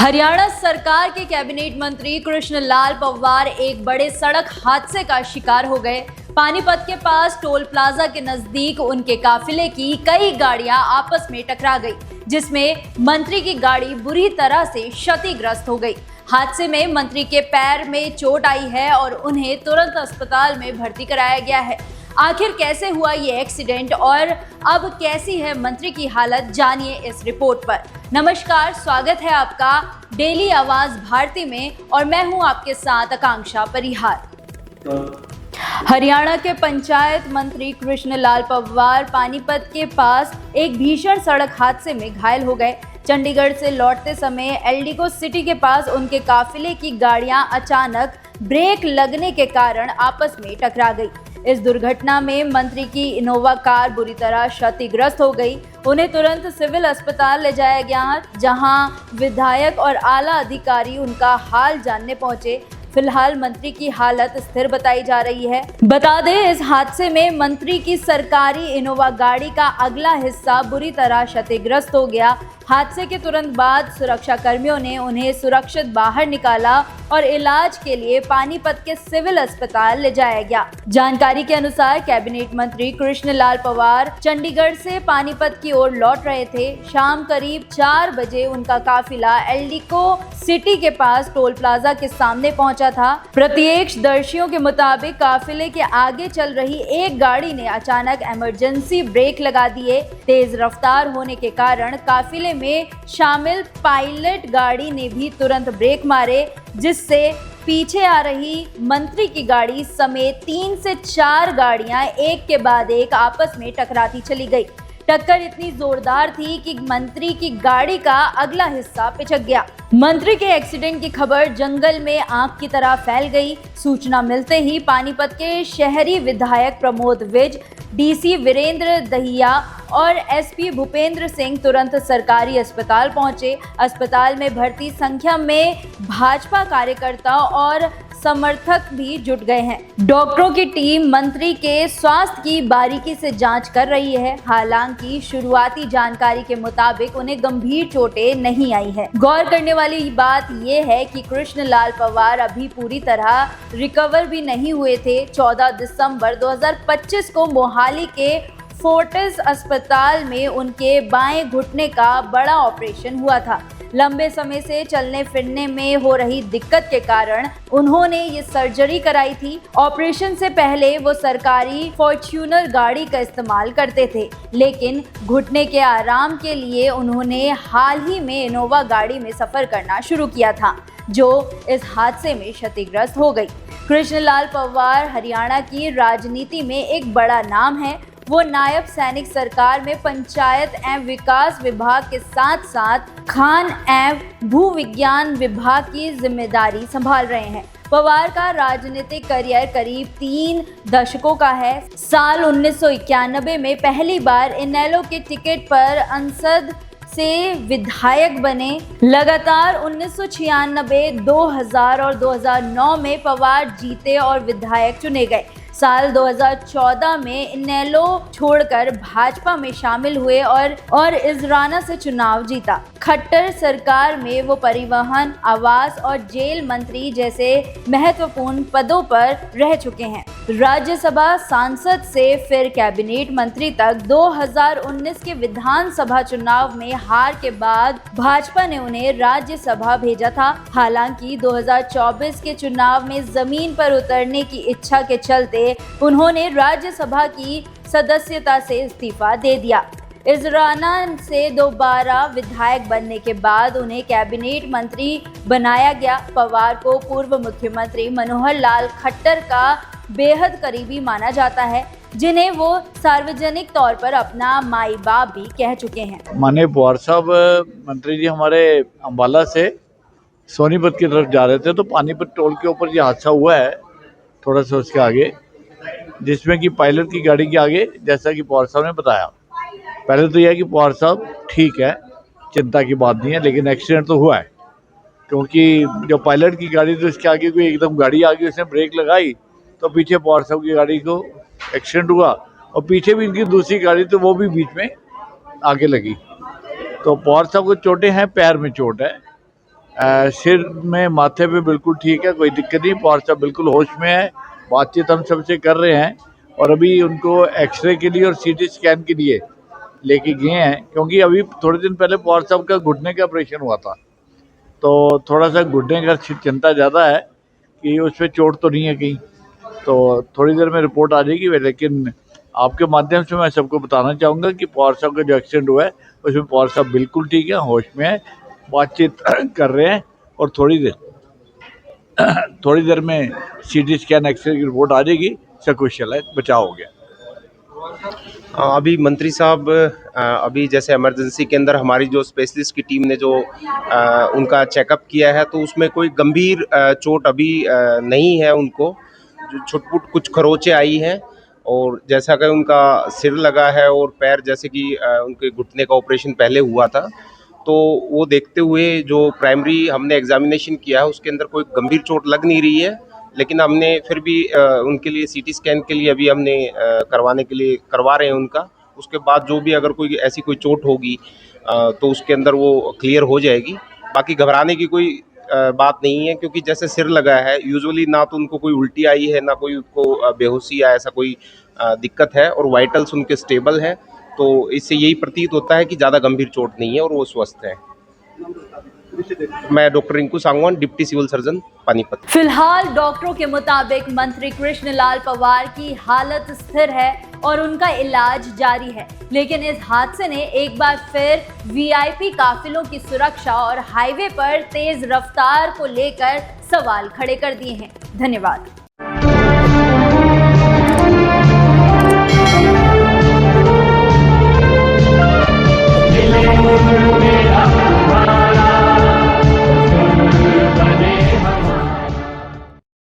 हरियाणा सरकार के कैबिनेट मंत्री कृष्ण लाल पंवार एक बड़े सड़क हादसे का शिकार हो गए। पानीपत के पास टोल प्लाजा के नजदीक उनके काफिले की कई गाड़ियां आपस में टकरा गई, जिसमें मंत्री की गाड़ी बुरी तरह से क्षतिग्रस्त हो गई। हादसे में मंत्री के पैर में चोट आई है और उन्हें तुरंत अस्पताल में भर्ती कराया गया है। आखिर कैसे हुआ ये एक्सीडेंट और अब कैसी है मंत्री की हालत, जानिए इस रिपोर्ट पर। नमस्कार, स्वागत है आपका डेली आवाज भारती में और मैं हूं आपके साथ आकांक्षा परिहार। हरियाणा के पंचायत मंत्री कृष्ण लाल पंवार पानीपत के पास एक भीषण सड़क हादसे में घायल हो गए। चंडीगढ़ से लौटते समय एल्डिको सिटी के पास उनके काफिले की गाड़ियां अचानक ब्रेक लगने के कारण आपस में टकरा गई। इस दुर्घटना में मंत्री की इनोवा कार बुरी तरह क्षतिग्रस्त हो गई। उन्हें तुरंत सिविल अस्पताल ले जाया गया, जहां विधायक और आला अधिकारी उनका हाल जानने पहुंचे। फिलहाल मंत्री की हालत स्थिर बताई जा रही है। बता दें, इस हादसे में मंत्री की सरकारी इनोवा गाड़ी का अगला हिस्सा बुरी तरह क्षतिग्रस्त हो गया। हादसे के तुरंत बाद सुरक्षा कर्मियों ने उन्हें सुरक्षित बाहर निकाला और इलाज के लिए पानीपत के सिविल अस्पताल ले जाया गया। जानकारी के अनुसार कैबिनेट मंत्री कृष्ण लाल पंवार चंडीगढ़ से पानीपत की ओर लौट रहे थे। शाम करीब 4 बजे उनका काफिला एल्डिको सिटी के पास टोल प्लाजा के सामने पहुंचा था। प्रत्यक्षदर्शियों के मुताबिक काफिले के आगे चल रही एक गाड़ी ने अचानक इमरजेंसी ब्रेक लगा दिए। तेज रफ्तार होने के कारण काफिले में शामिल पायलट गाड़ी ने भी तुरंत ब्रेक मारे, जिससे पीछे आ रही मंत्री की गाड़ी समेत 3 से 4 गाड़ियां एक के बाद एक आपस में टकराती चली गई। टक्कर इतनी जोरदार थी कि मंत्री की गाड़ी का अगला हिस्सा पिचक गया। मंत्री के एक्सीडेंट की खबर जंगल में आग की तरह फैल गई। सूचना मिलते ही पानीपत के शहरी विधायक प्रमोद विज, डीसी वीरेंद्र दहिया और एसपी भूपेंद्र सिंह तुरंत सरकारी अस्पताल पहुंचे। अस्पताल में भर्ती संख्या में भाजपा कार्यकर्ता और समर्थक भी जुट गए हैं। डॉक्टरों की टीम मंत्री के स्वास्थ्य की बारीकी से जांच कर रही है। हालांकि शुरुआती जानकारी के मुताबिक उन्हें गंभीर चोटें नहीं आई है। गौर करने वाली बात यह है कि कृष्ण लाल पंवार अभी पूरी तरह रिकवर भी नहीं हुए थे। 14 दिसंबर 2025 को मोहाली के फोर्टिस अस्पताल में उनके बाएं घुटने का बड़ा ऑपरेशन हुआ था। लंबे समय से चलने फिरने में हो रही दिक्कत के कारण उन्होंने ये सर्जरी कराई थी। ऑपरेशन से पहले वो सरकारी फॉर्च्यूनर गाड़ी का इस्तेमाल करते थे, लेकिन घुटने के आराम के लिए उन्होंने हाल ही में इनोवा गाड़ी में सफर करना शुरू किया था, जो इस हादसे में क्षतिग्रस्त हो गई। कृष्ण लाल पंवार हरियाणा की राजनीति में एक बड़ा नाम है। वो नायब सैनिक सरकार में पंचायत एवं विकास विभाग के साथ साथ खान एवं भू विज्ञान विभाग की जिम्मेदारी संभाल रहे हैं। पंवार का राजनीतिक करियर करीब 3 दशकों का है। साल 1991 में पहली बार इनेलो के टिकट पर अंसद से विधायक बने। लगातार 1996, 2000 और 2009 में पंवार जीते और विधायक चुने गए। साल 2014 में इनेलो छोड़कर भाजपा में शामिल हुए और इजराना से चुनाव जीता। खट्टर सरकार में वो परिवहन, आवास और जेल मंत्री जैसे महत्वपूर्ण पदों पर रह चुके हैं। राज्यसभा सांसद से फिर कैबिनेट मंत्री तक 2019 के विधानसभा चुनाव में हार के बाद भाजपा ने उन्हें राज्यसभा भेजा था। हालांकि 2024 के चुनाव में जमीन पर उतरने की इच्छा के चलते उन्होंने राज्यसभा की सदस्यता से इस्तीफा दे दिया। इजराना से दोबारा विधायक बनने के बाद उन्हें कैबिनेट मंत्री बनाया गया। पंवार को पूर्व मुख्यमंत्री मनोहर लाल खट्टर का बेहद करीबी माना जाता है, जिन्हें वो सार्वजनिक तौर पर अपना माई बाप भी कह चुके हैं। माननीय पंवार साहब मंत्री जी हमारे अम्बाला से सोनीपत की तरफ जा रहे थे, तो पानीपत टोल के ऊपर ये हादसा हुआ है, थोड़ा सा उसके आगे, जिसमें कि पायलट की गाड़ी के आगे, जैसा कि पंवार साहब ने बताया। पहले तो यह है कि पंवार साहब ठीक है, चिंता की बात नहीं है, लेकिन एक्सीडेंट तो हुआ है, क्योंकि जो पायलट की गाड़ी थी उसके आगे कोई एकदम गाड़ी आ गई, उसने ब्रेक लगाई तो पीछे पंवार साहब की गाड़ी को एक्सीडेंट हुआ और पीछे भी इनकी दूसरी गाड़ी तो वो भी बीच में आगे लगी। तो पंवार साहब को चोटें हैं, पैर में चोट है, सिर में माथे पे बिल्कुल ठीक है, कोई दिक्कत नहीं। पवार साहब बिल्कुल होश में है, बातचीत हम सबसे कर रहे हैं और अभी उनको एक्सरे के लिए और सीटी स्कैन के लिए लेके गए हैं, क्योंकि अभी थोड़े दिन पहले पवार साहब का घुटने का ऑपरेशन हुआ था, तो थोड़ा सा घुटने का चिंता ज़्यादा है कि उस पर चोट तो नहीं है कहीं। तो थोड़ी देर में रिपोर्ट आ जाएगी, लेकिन आपके माध्यम से मैं सबको बताना चाहूँगा कि पवार साहब का जो एक्सीडेंट हुआ है उसमें पवार साहब बिल्कुल ठीक है, होश में है, बातचीत कर रहे हैं और थोड़ी देर में सीटी स्कैन एक्सरे की रिपोर्ट आ जाएगी, सकुशल है, बचाव हो गया। अभी मंत्री साहब अभी जैसे इमरजेंसी के अंदर हमारी जो स्पेशलिस्ट की टीम ने जो उनका चेकअप किया है, तो उसमें कोई गंभीर चोट अभी नहीं है उनको। जो छुटपुट कुछ खरोंचे आई हैं और जैसा कि उनका सिर लगा है और पैर, जैसे कि उनके घुटने का ऑपरेशन पहले हुआ था, तो वो देखते हुए जो प्राइमरी हमने एग्जामिनेशन किया है उसके अंदर कोई गंभीर चोट लग नहीं रही है। लेकिन हमने फिर भी उनके लिए सीटी स्कैन के लिए अभी हमने करवाने के लिए करवा रहे हैं उनका। उसके बाद जो भी अगर कोई ऐसी कोई चोट होगी तो उसके अंदर वो क्लियर हो जाएगी। बाकी घबराने की कोई बात नहीं है, क्योंकि जैसे सिर लगा है, यूजुअली ना तो उनको कोई उल्टी आई है, ना कोई उनको बेहोशी या ऐसा कोई दिक्कत है, और वाइटल्स उनके स्टेबल है। तो इससे यही प्रतीत होता है कि ज़्यादा गंभीर चोट नहीं है और वो स्वस्थ है। मैं doctor Rinku Sangwan, deputy civil surgeon, Panipat. फिलहाल डॉक्टरों के मुताबिक मंत्री कृष्णलाल पंवार की हालत स्थिर है और उनका इलाज जारी है, लेकिन इस हादसे ने एक बार फिर वीआईपी काफिलों की सुरक्षा और हाईवे पर तेज रफ्तार को लेकर सवाल खड़े कर दिए हैं। धन्यवाद।